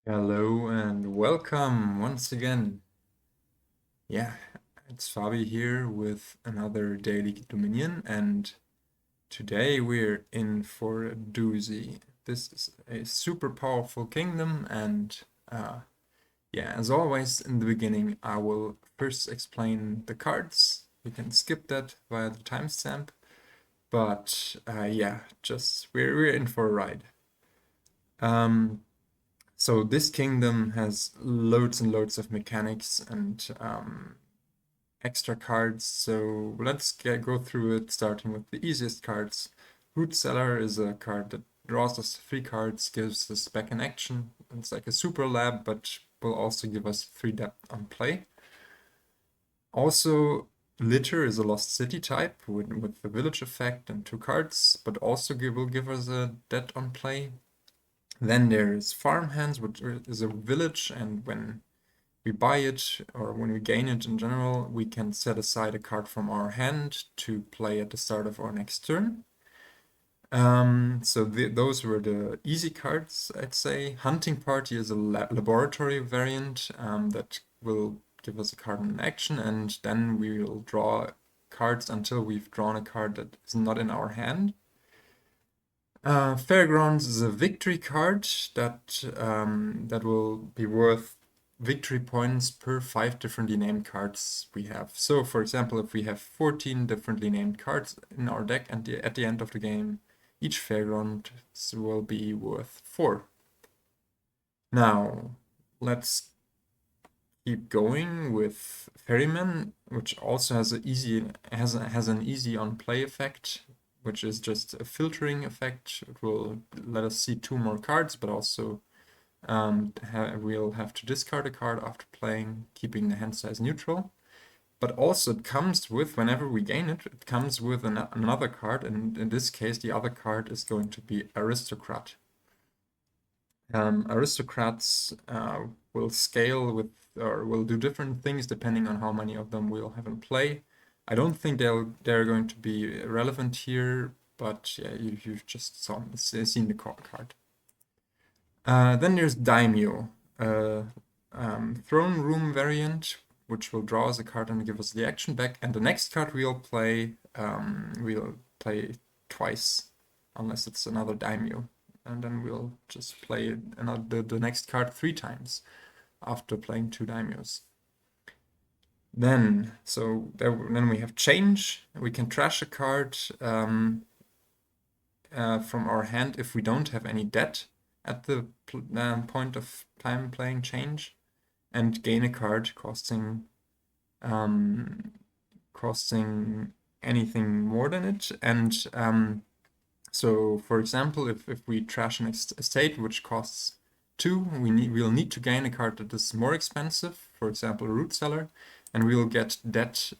Hello and welcome once again. Yeah, it's Fabi here with another Daily Dominion, and today we're in for a doozy. This is a super powerful kingdom, and yeah, as always, in the beginning, I will first explain the cards. You can skip that via the timestamp, but yeah, just we're in for a ride. Um, So this kingdom has loads and loads of mechanics and extra cards. So let's go through it, starting with the easiest cards. Root Cellar is a card that draws us 3 cards, gives us back in action. It's like a super lab, but will also give us 3 depth on play. Also, Litter is a Lost City type with the village effect and 2 cards, but also will give us a debt on play. Then there's farmhands, which is a village, and when we buy it or when we gain it in general, we can set aside a card from our hand to play at the start of our next turn. So those were the easy cards, I'd say. Hunting Party is a laboratory variant that will give us a card in action, and then we will draw cards until we've drawn a card that is not in our hand. Fairgrounds is a victory card that will be worth victory points per 5 differently named cards we have. So, for example, if we have 14 differently named cards in our deck, and at the end of the game, each fairground will be worth 4. Now, let's keep going with ferryman, which also has an easy on play effect, which is just a filtering effect. It will let us see 2 more cards, but also we'll have to discard a card after playing, keeping the hand size neutral. But also it comes with, whenever we gain it, it comes with another card, and in this case the other card is going to be aristocrat. Aristocrats will scale with, or will do different things depending on how many of them we'll have in play. I don't think they're going to be relevant here, but yeah, you've just seen the card. Then there's daimyo, throne room variant, which will draw us a card and give us the action back. And the next card we'll play twice, unless it's another daimyo, and then we'll just play the next card 3 times after playing 2 daimyos. Then we have change. We can trash a card from our hand if we don't have any debt at the point of time playing change, and gain a card costing anything more than it. And so, for example, if we trash an estate which costs 2, we'll need to gain a card that is more expensive, for example, a root cellar, and we'll get debt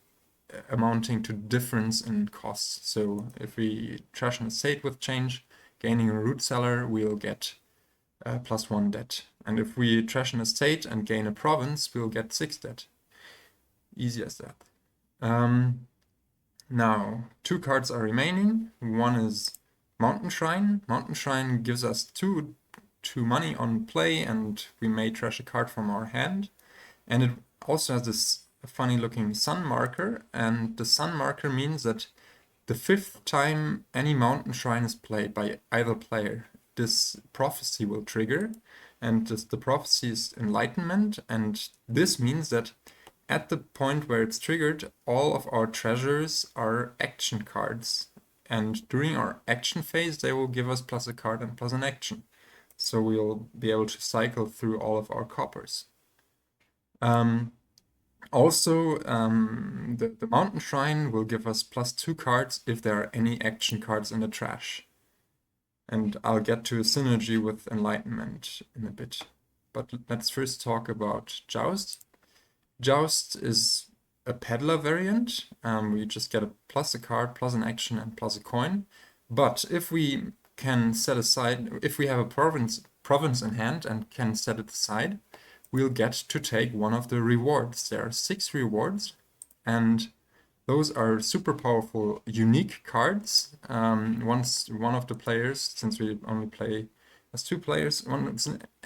amounting to difference in costs. So if we trash an estate with change, gaining a root cellar, we'll get +1 debt. And if we trash an estate and gain a province, we'll get 6 debt. Easy as that. Now, 2 cards are remaining. One is Mountain Shrine. Mountain Shrine gives us 2 money on play, and we may trash a card from our hand. And it also has this funny looking sun marker, and the sun marker means that the 5th time any Mountain Shrine is played by either player, this prophecy will trigger, and the prophecy is Enlightenment, and this means that at the point where it's triggered, all of our treasures are action cards, and during our action phase they will give us plus a card and plus an action. So we'll be able to cycle through all of our coppers. Also, the Mountain Shrine will give us +2 cards if there are any action cards in the trash. And I'll get to a synergy with Enlightenment in a bit. But let's first talk about Joust. Joust is a peddler variant. We just get a card, plus an action, and plus a coin. But if we can set aside, if we have a province in hand and can set it aside, we'll get to take one of the rewards. There are 6 rewards, and those are super powerful, unique cards. Once one of the players, since we only play as two players.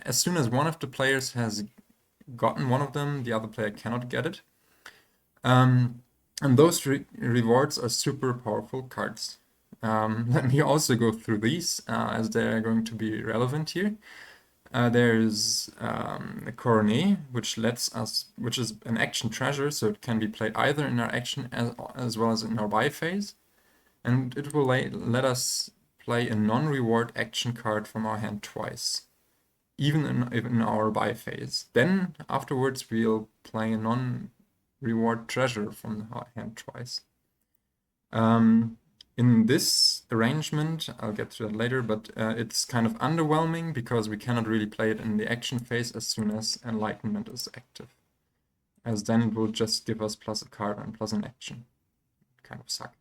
As soon as one of the players has gotten one of them, the other player cannot get it. And those rewards are super powerful cards. Let me also go through these as they're going to be relevant here. There's a coronet, which is an action treasure, so it can be played either in our action as well as in our buy phase, and it will let us play a non-reward action card from our hand twice, even in our buy phase. Then afterwards we'll play a non-reward treasure from the hand twice. In this arrangement, I'll get to that later, but it's kind of underwhelming because we cannot really play it in the action phase as soon as Enlightenment is active, as then it will just give us plus a card and plus an action. Kind of suck.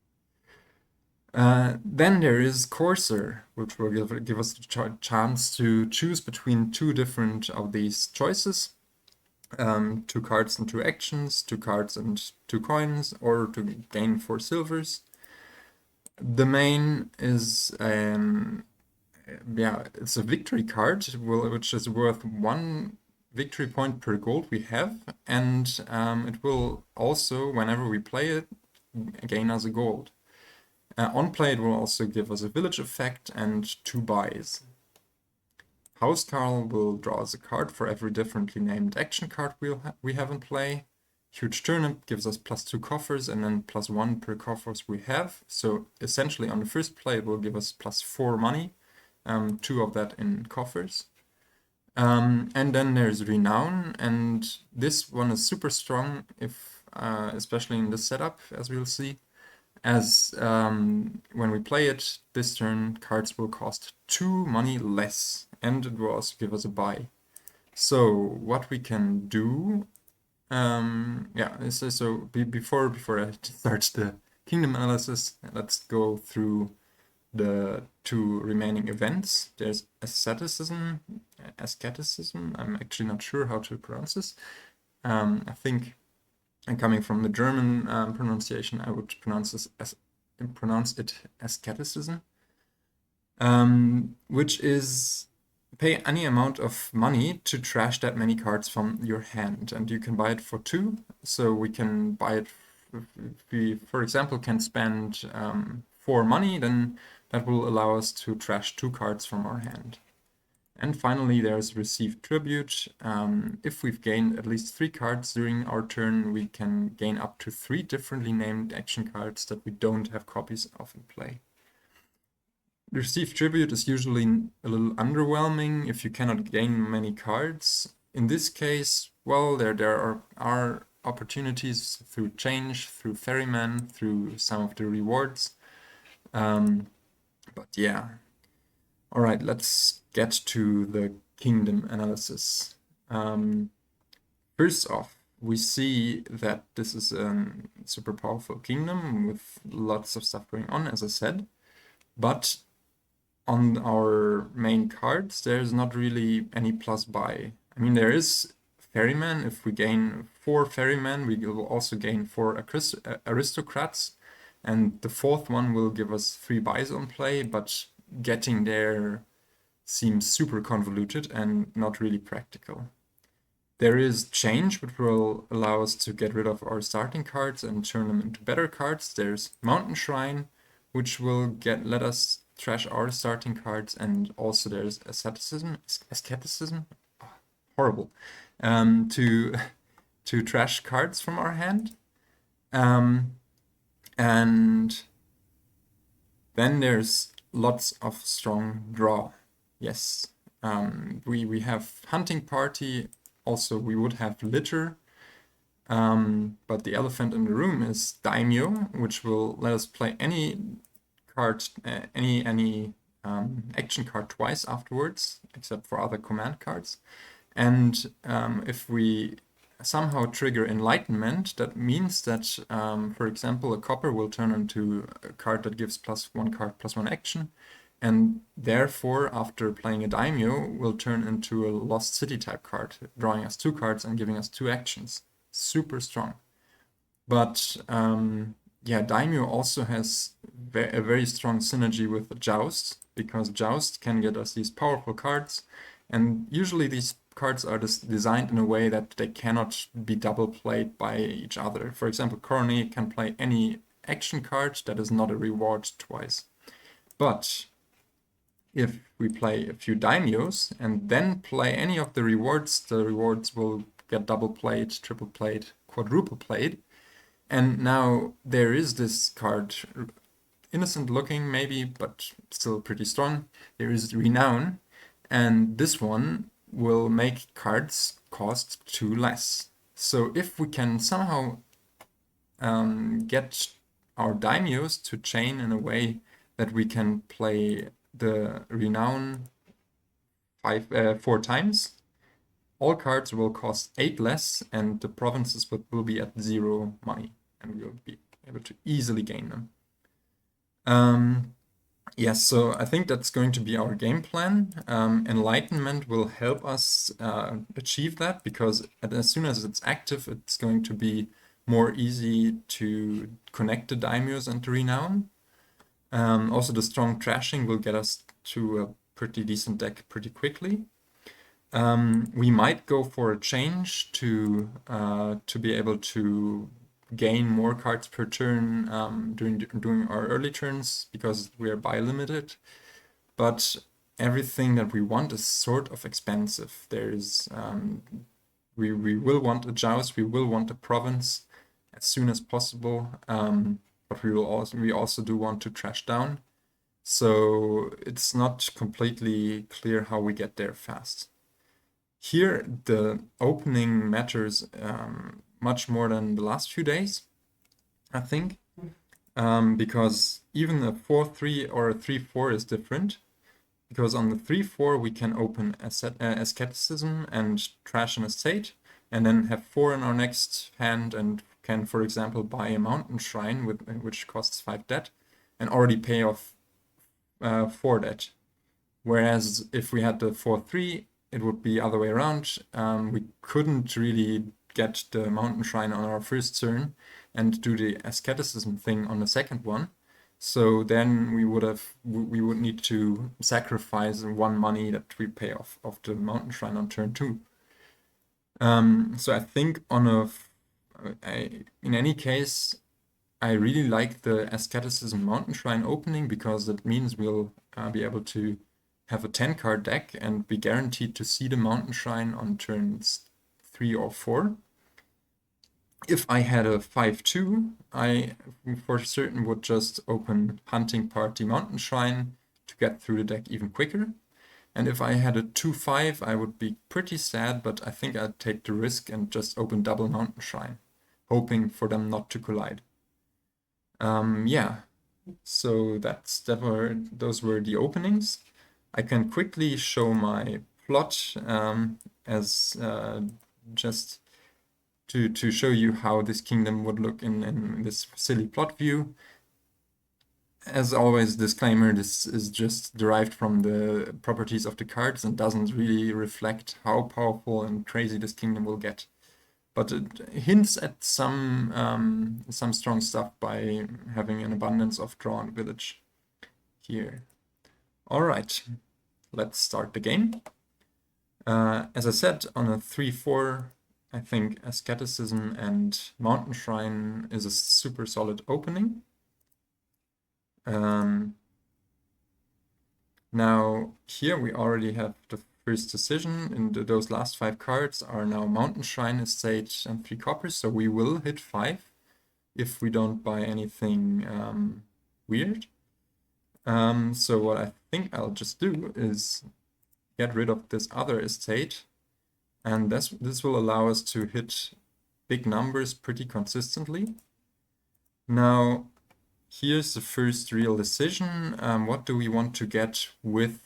Then there is Courser, which will give us the chance to choose between two different of these choices. 2 cards and 2 actions, 2 cards and 2 coins, or to gain 4 silvers. The main is it's a victory card, which is worth 1 victory point per gold we have, and it will also, whenever we play it, gain us a gold. On play, it will also give us a village effect and 2 buys. Housecarl will draw us a card for every differently named action card we have in play. Huge Turnip gives us plus 2 coffers and then plus 1 per coffers we have. So essentially on the first play it will give us plus 4 money, 2 of that in coffers. And then there's Renown, and this one is super strong, especially in this setup, as we'll see. As when we play it this turn, cards will cost 2 money less, and it will also give us a buy. So what we can do, before I start the kingdom analysis, let's go through the 2 remaining events. There's asceticism. I'm actually not sure how to pronounce this. I think, and coming from the German pronunciation, I would pronounce it asceticism, which is pay any amount of money to trash that many cards from your hand, and you can buy it for 2. So we can buy it. If we, for example, can spend 4 money, then that will allow us to trash 2 cards from our hand. And finally, there's Received Tribute. If we've gained at least 3 cards during our turn, we can gain up to 3 differently named action cards that we don't have copies of in play. Received Tribute is usually a little underwhelming if you cannot gain many cards. In this case, well, there are opportunities through change, through ferryman, through some of the rewards. But yeah. Alright, let's get to the kingdom analysis. First off, we see that this is a super powerful kingdom with lots of stuff going on, as I said. But on our main cards, there's not really any plus buy. I mean, there is ferryman. If we gain 4 ferrymen, we will also gain 4 aristocrats. And the 4th one will give us 3 buys on play, but getting there seems super convoluted and not really practical. There is change, which will allow us to get rid of our starting cards and turn them into better cards. There's Mountain Shrine, which will let us trash our starting cards, and also there's asceticism, horrible, to trash cards from our hand. And then there's lots of strong draw. Yes, we have Hunting Party. Also, we would have Litter. But the elephant in the room is daimyo, which will let us play any card, any action card twice afterwards, except for other command cards. And if we somehow trigger Enlightenment, that means that, for example, a copper will turn into a card that gives +1 card +1 action, and therefore, after playing a daimyo, will turn into a Lost City type card, drawing us 2 cards and giving us 2 actions. Super strong. But yeah, daimyo also has a very strong synergy with Joust, because Joust can get us these powerful cards, and usually these cards are designed in a way that they cannot be double played by each other. For example, Corny can play any action card that is not a reward twice. But if we play a few daimyos and then play any of the rewards will get double played, triple played, quadruple played. And now there is this card, innocent looking maybe, but still pretty strong. There is Renown, and this one will make cards cost 2 less. So if we can somehow get our daimyos to chain in a way that we can play the Renown 4 times, all cards will cost 8 less, and the provinces will be at 0 money, and we'll be able to easily gain them. Yes, so I think that's going to be our game plan. Enlightenment will help us achieve that, because as soon as it's active, it's going to be more easy to connect the daimyos and the renown. Also, the strong trashing will get us to a pretty decent deck pretty quickly. We might go for a change to be able to gain more cards per turn during our early turns, because we are buy limited. But everything that we want is sort of expensive. There's we will want a joust, we will want a province as soon as possible, but we also do want to trash down. So it's not completely clear how we get there fast. Here, the opening matters much more than the last few days, I think, because even a 4-3 or a 3-4 is different, because on the 3-4 we can open asceticism and trash an estate, and then have 4 in our next hand, and can, for example, buy a mountain shrine which costs 5 debt, and already pay off 4 debt. Whereas if we had the 4-3, it would be other way around. We couldn't really get the mountain shrine on our first turn and do the asceticism thing on the second one. So then we would need to sacrifice 1 money that we pay off of the mountain shrine on turn 2. So I think in any case, I really like the asceticism mountain shrine opening, because that means we'll be able to have a 10-card deck and be guaranteed to see the mountain shrine on turns 3 or 4. If I had a 5-2, I for certain would just open hunting party mountain shrine to get through the deck even quicker. And if I had a 2-5, I would be pretty sad, but I think I'd take the risk and just open double mountain shrine, hoping for them not to collide. Yeah, so those were the openings. I can quickly show my plot as just to show you how this kingdom would look in this silly plot view. As always, disclaimer, this is just derived from the properties of the cards and doesn't really reflect how powerful and crazy this kingdom will get. But it hints at some strong stuff by having an abundance of drawn village here. All right, let's start the game. As I said, on a 3-4, I think asceticism and mountain shrine is a super solid opening. Now here we already have the first decision, and those last 5 cards are now mountain shrine, estate, and 3 coppers, so we will hit 5 if we don't buy anything weird. So what I think I'll just do is get rid of this other estate, and this will allow us to hit big numbers pretty consistently. Now here's the first real decision. What do we want to get with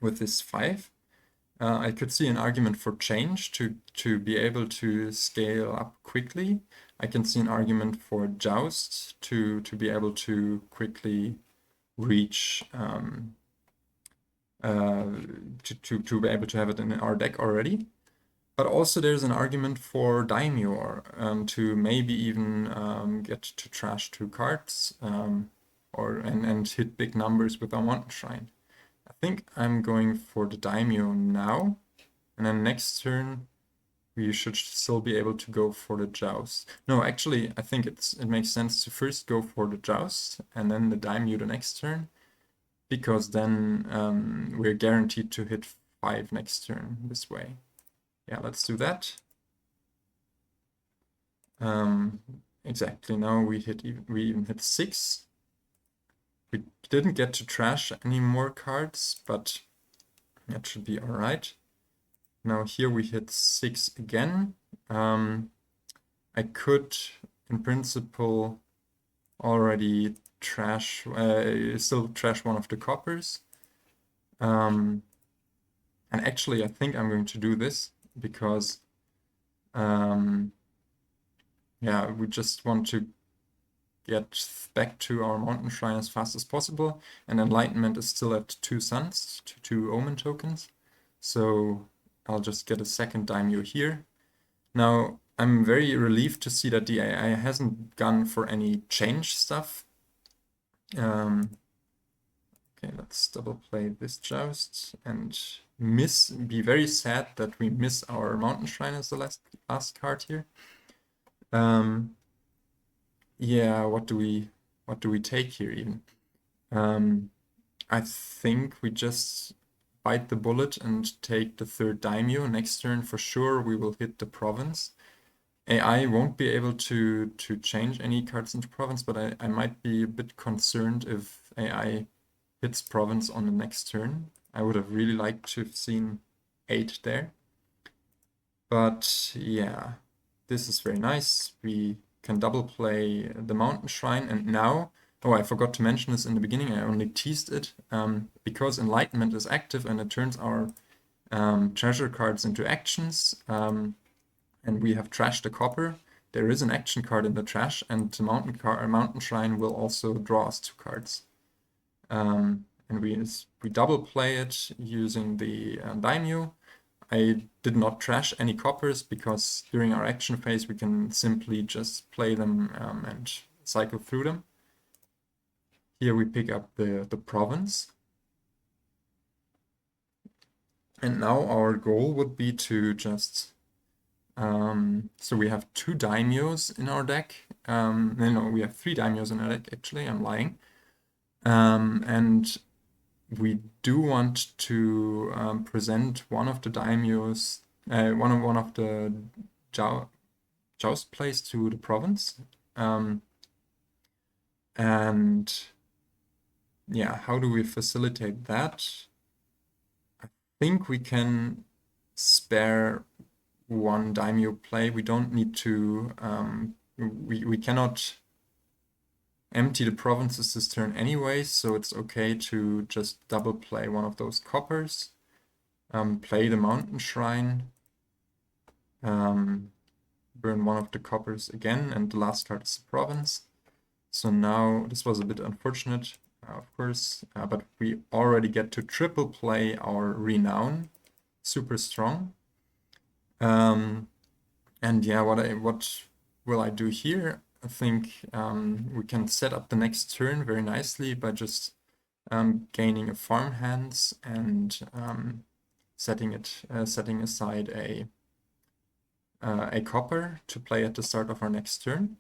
this 5? I could see an argument for change to be able to scale up quickly. I can see an argument for joust to be able to quickly reach to be able to have it in our deck already. But also there's an argument for daimyo, to maybe even get to trash 2 cards, and hit big numbers with our mountain shrine. I think I'm going for the daimyo now, and then next turn we should still be able to go for the joust. No, actually, I think it makes sense to first go for the joust and then the daimyo the next turn, because then we're guaranteed to hit 5 next turn this way. Yeah, let's do that. Exactly, now we even hit 6. We didn't get to trash any more cards, but that should be all right. Now here we hit 6 again. I could, in principle, already still trash one of the coppers. And actually, I think I'm going to do this because, yeah, we just want to get back to our mountain shrine as fast as possible. And Enlightenment is still at 2 suns, 2 omen tokens. So I'll just get a second daimyo here. Now, I'm very relieved to see that the AI hasn't gone for any change stuff. Okay, let's double play this joust and be very sad that we miss our mountain shrine as the last card here. Yeah, what do we take here even? I think we just bite the bullet and take the third daimyo. Next turn for sure we will hit the province. AI won't be able to change any cards into province, but I might be a bit concerned if AI hits province on the next turn. I would have really liked to have seen 8 there. But yeah, this is very nice. We can double play the mountain shrine, and now, oh, I forgot to mention this in the beginning, I only teased it, because Enlightenment is active and it turns our treasure cards into actions, and we have trashed the copper. There is an action card in the trash, and the mountain shrine will also draw us 2 cards. And we double play it using the daimyo. I did not trash any coppers because during our action phase we can simply just play them and cycle through them. Here we pick up the province. And now our goal would be to just... so we have 2 daimyos in our deck. No, we have 3 daimyos in our deck, actually, I'm lying. And we do want to present one of the daimyos, one of the joust plays to the province. And yeah, how do we facilitate that? I think we can spare 1 daimyo play. We don't need to, we cannot empty the provinces this turn anyway, so it's okay to just double play one of those coppers, play the mountain shrine, burn one of the coppers again, and the last card is the province. So now, this was a bit unfortunate, of course, but we already get to triple play our renown, super strong. And yeah, what will I do here? I think we can set up the next turn very nicely by just gaining a farmhands and setting aside a copper to play at the start of our next turn.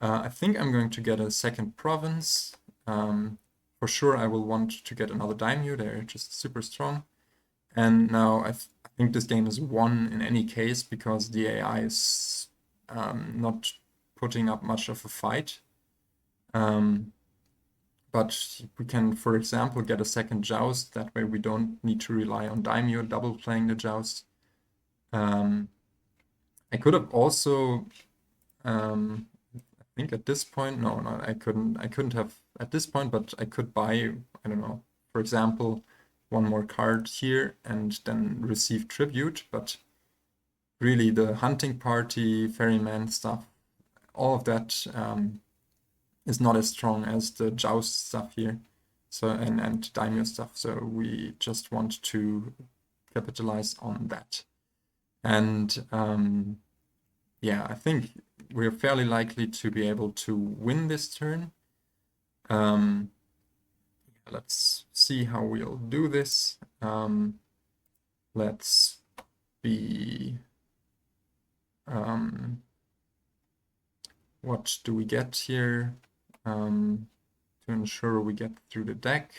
I think I'm going to get a second province. For sure, I will want to get another daimyo. They're just super strong. And now I think this game is won in any case because the AI is not putting up much of a fight. But we can, for example, get a second joust. That way we don't need to rely on daimyo double playing the joust. I could have also, I think at this point, no, I couldn't have at this point, but I could buy, I don't know, for example, 1 more card here and then receive tribute, but really the hunting party, ferryman stuff, all of that is not as strong as the joust stuff here, so and daimyo stuff. So we just want to capitalize on that. And yeah, I think we're fairly likely to be able to win this turn. Let's see how we'll do this. Let's be... what do we get here to ensure we get through the deck?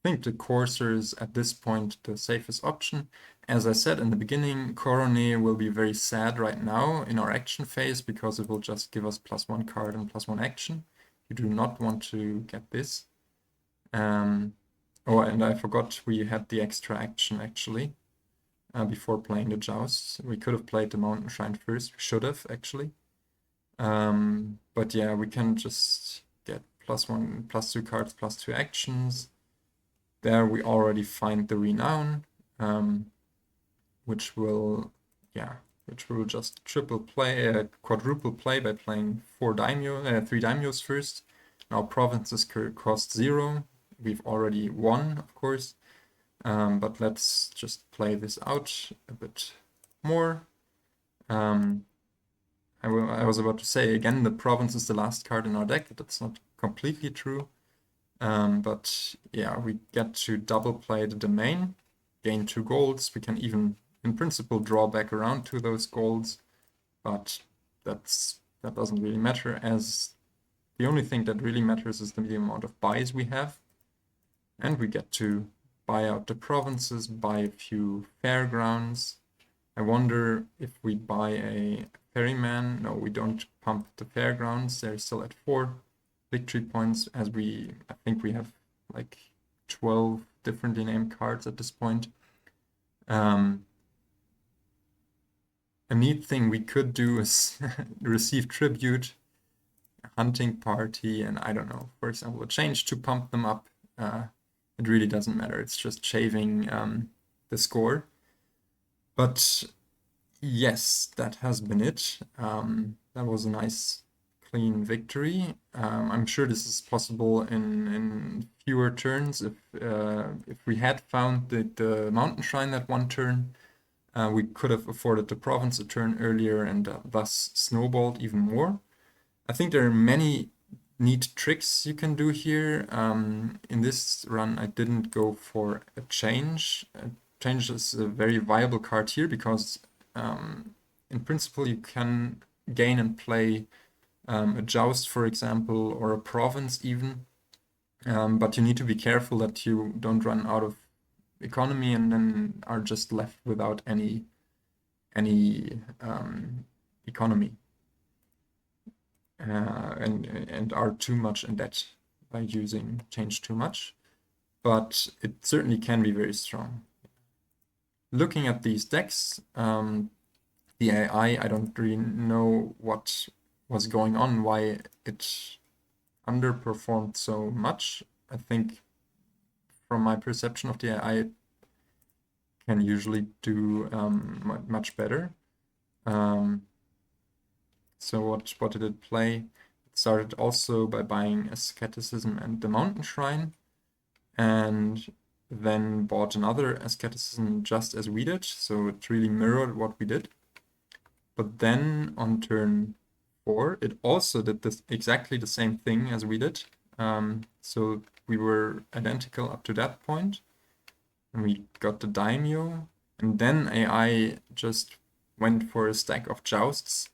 I think the courser is at this point the safest option. As I said in the beginning, Coronet will be very sad right now in our action phase because it will just give us +1 card and +1 action. You do not want to get this. Oh, and I forgot we had the extra action actually before playing the Joust. We could have played the Mountain Shrine first. We should have actually. But yeah, we can just get +1, +2 cards, +2 actions. There we already find the Renown, which will just quadruple play by playing 3 daimyos first. Now provinces cost 0. We've already won, of course. But let's just play this out a bit more. I was about to say again, the province is the last card in our deck. That's not completely true. But yeah, we get to double play the domain, gain 2 golds. We can even, in principle, draw back around to those golds, but that doesn't really matter, as the only thing that really matters is the amount of buys we have. And we get to buy out the provinces, buy a few fairgrounds. I wonder if we buy a ferryman. No, we don't pump the fairgrounds. They're still at 4 victory points, as I think we have like 12 differently named cards at this point. A neat thing we could do is receive tribute, hunting party, and I don't know, for example, a change to pump them up. It really doesn't matter. It's just shaving the score. But yes, that has been it. That was a nice, clean victory. I'm sure this is possible in fewer turns. If we had found the mountain shrine that one turn, we could have afforded the province a turn earlier and thus snowballed even more. I think there are many neat tricks you can do here. In this run, I didn't go for a change. Change is a very viable card here because in principle you can gain and play a joust, for example, or a province even. But you need to be careful that you don't run out of economy and then are just left without any economy. And are too much in debt by using change too much, but it certainly can be very strong. Looking at these decks, the AI, I don't really know what was going on, why it underperformed so much. I think from my perception of the AI, it can usually do much better. So what did it play? It started also by buying Asceticism and the Mountain Shrine, and then bought another Asceticism just as we did, so it really mirrored what we did. But then on turn 4, it also did exactly the same thing as we did. So we were identical up to that point, and we got the daimyo, and then AI just went for a stack of jousts,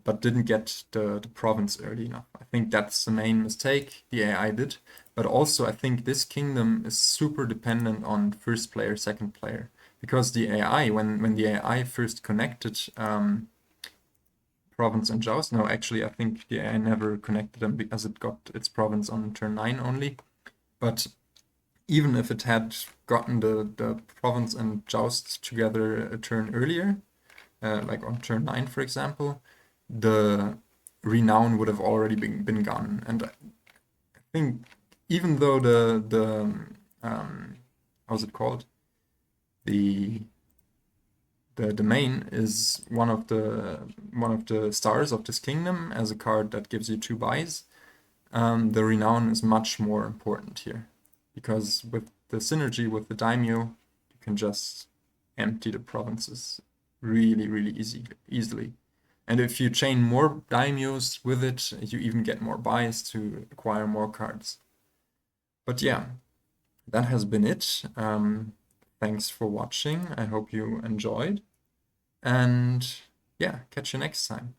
but didn't get the province early enough. I think that's the main mistake the AI did. But also I think this kingdom is super dependent on first player, second player. Because the AI, when the AI first connected province and joust, no, actually I think the AI never connected them because it got its province on turn 9 only. But even if it had gotten the province and joust together a turn earlier, like on turn 9, for example, the renown would have already been gone. And I think even though the how's it called? The domain is one of the stars of this kingdom as a card that gives you 2 buys, the renown is much more important here, because with the synergy with the daimyo, you can just empty the provinces really easily. And if you chain more daimyos with it, you even get more buys to acquire more cards. But yeah, that has been it. Thanks for watching. I hope you enjoyed. And yeah, catch you next time.